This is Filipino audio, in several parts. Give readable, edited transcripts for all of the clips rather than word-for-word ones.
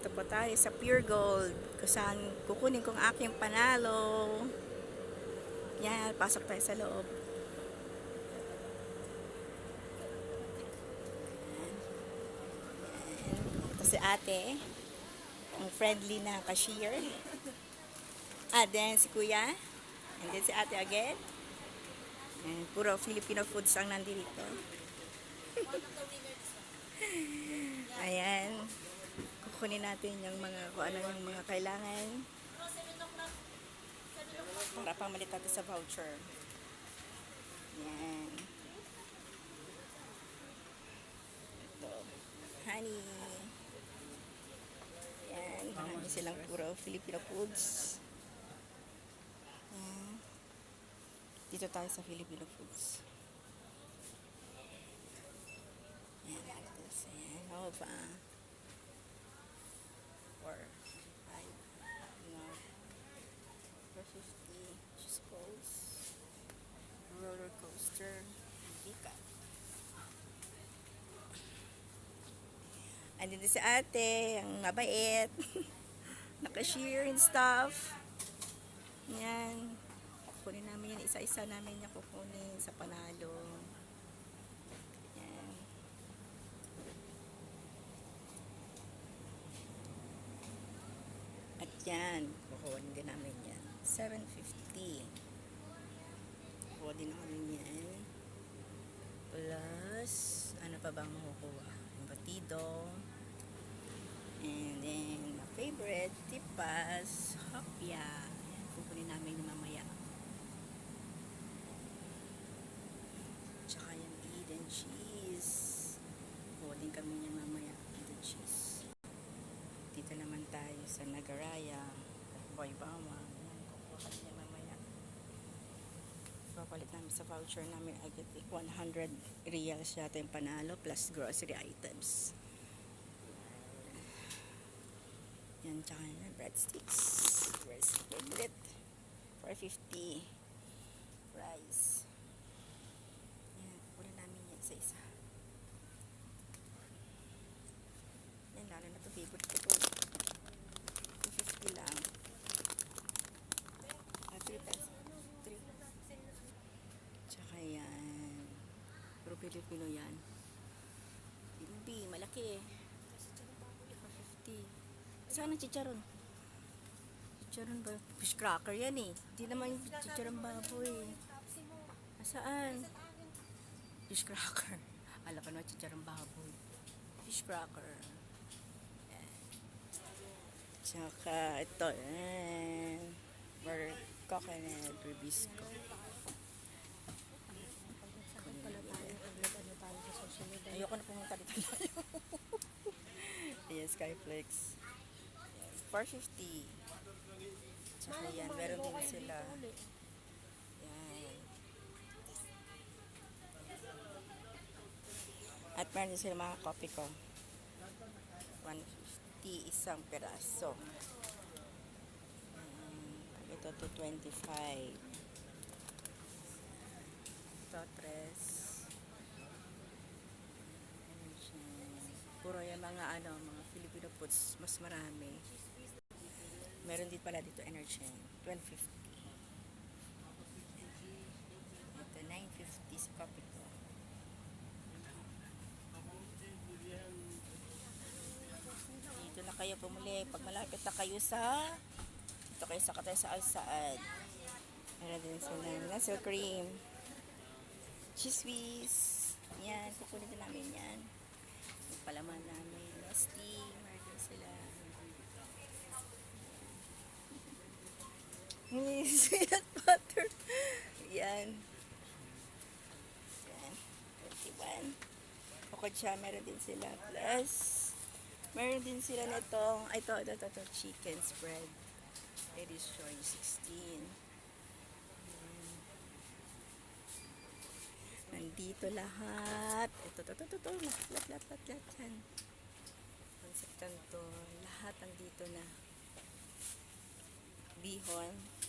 Dito po tayo sa Pure Gold, kung saan kukunin kong aking panalo. Yan, pasok tayo sa loob. Ito si ate, ang friendly na cashier. Then si kuya, and then si ate again. And puro Filipino foods ang nandito. Ayan, kukunin natin yung mga, kung ano yung mga kailangan para pamalit natin sa voucher. Yan. Ito. Honey. Yan. Marami silang puro Filipino foods. Yan. Dito tayo sa Filipino foods. Yan. Ayan. O ba? 4, 5, no. 450. Cheese balls. Roller coaster. Vika. Andito si ate, ang mabait. Nakashare and stuff. Yan. Kukunin namin yan. Isa-isa namin niya kukunin sa panalo. Yan. At yan. Kukunin din namin yan. 750. Kukunin din namin yan. Plus, ano pa bang makukuha? Yung batido. And then, my favorite, tipas, hopya. Yan, kukunin namin yung mamaya. Tsaka yung Eden cheese. Kukunin kami niya mamaya, Eden cheese. Dito naman tayo sa Nagaraya. Boy Bama. Yan, kukuha kami niya mamaya. Papalit namin sa voucher namin. I get 100 reals yata yung panalo plus grocery items. Yan, tsaka yung breadsticks. Where's the favorite? 450. Rice. Yan, kukunin namin yan isa-isa. Yan, lalo na ito favorite ko to. 250 lang. 3 pesos. 3. Tsaka yan. Puro Pilipino yan. Hindi, malaki eh. 450. Saan ang chicharon? Chicharon ba? Fish cracker yan eh. Hindi naman yung chicharon baboy. Saan? Fish cracker. Alam ko na chicharon baboy. Fish cracker. Yan. Tsaka ito. Or coconut ribisco. Ayoko na pumunta dito. Ayan, Skyflex. 450. Tsaka yan, meron din sila. Yan. At meron din sila mga coffee ko. 150 isang peraso. Ito 225. Ito 3. Puro yung mga mga Filipino foods, mas marami. Meron din pala dito energy 1250. Ito 950 sa coffee ko. Dito na kayo pumuli pag malapit na kayo sa dito kayo sa Katay sa Al-Saad. Meron din sila nasal cream, cheese whiz. Yan, kukunin din namin yan. Yung palaman namin nasty, meron din sila. Peanut butter. Yan. Yan. 21. Bukod siya, meron din sila. Plus, meron din sila nitong, ito, chicken spread. It is showing 16. Nandito lahat. Ito. Lahat yan. Konseptan to. Lahat nandito na. Bihon.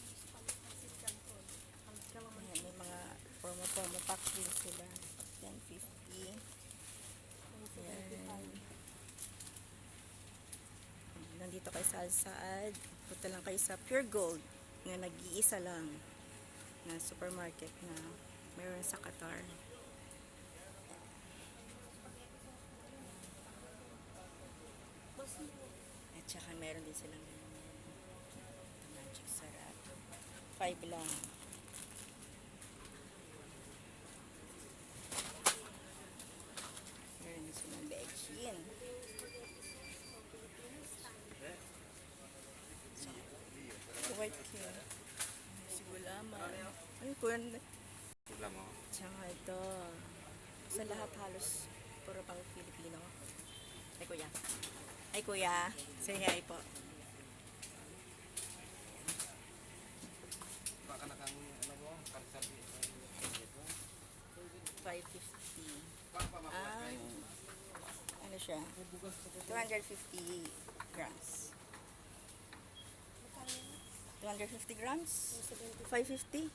Ayan, may mga promo pack din sila. 10.50. Ayan. nandito kayo sa Alsaad, punta lang kayo sa Pure Gold na nag-iisa lang na supermarket na meron sa Qatar. At saka meron din silang magic sarap. 5 lang. Meron din silang bechin. White king. Sigulaman. Ay, kun. Tsaka ito. Sa lahat halos puro pang Filipino. Ay, kuya. Ay, kuya. Say hi po. Baka nakang ano mo, pagsabi ito. 550. Ano siya? 250 grams. 250 grams? 550?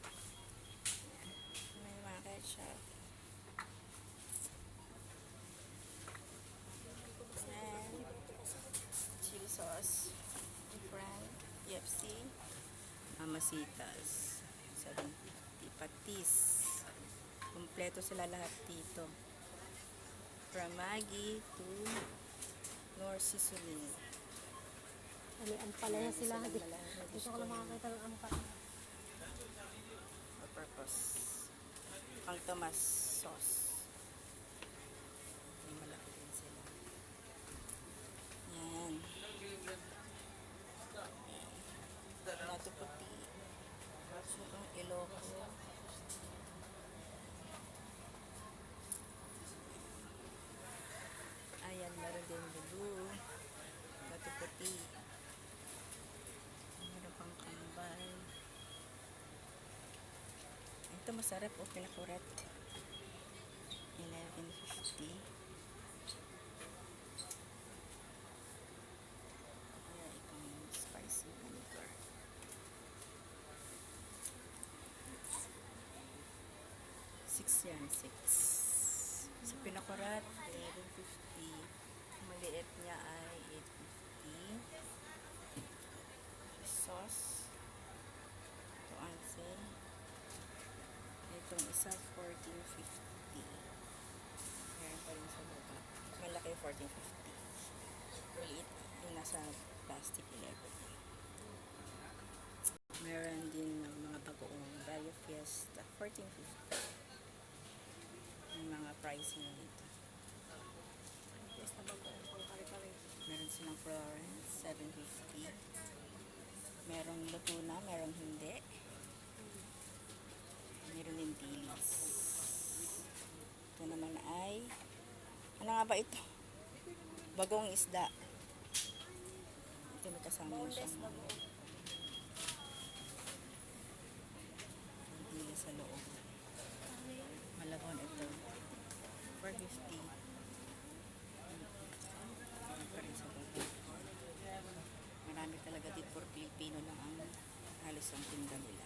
May mga ketchup. And chili sauce. Different. KFC. Mamasitas. 750. Patis. Kompleto sila lahat dito. From Maggi to Nor Seasoning. Ano, ampala na sila. Dito ko lang makakita ng ampala. For purpose. Pang Tomas sauce. May malaki din sila. Yan. Nato puti. Sukang Ilocos. Ayan, meron din blue. Nato puti. Meron pang kambal. Ito masarap o pinakurat. 11.50. Ayan, itong spicy vinegar. 6 yan, 6. Sa pinakurat, 11.50. Maliit niya ay 8.50. Sauce. Ito anse. Itong isa, 14.50. Meron pa rin sa baba. Malaki 14.50. Maliit yung nasa plastic 11. Meron din ng mga bagoong Value Fiesta, 14.50. Yung mga pricing na nito. Fiesta bagoong pang kare-kare. Meron silang Florence, 7.50. Merong luto na, merong hindi. Meron din dilis. Ito naman ay, ano nga ba ito? Bagong isda. Ito may kasama na siyang dilis sa loob. Malabon ito. 450. Pa rin sa baba. Marami talaga dito for Pilipino lang ang halos ang tinda nila.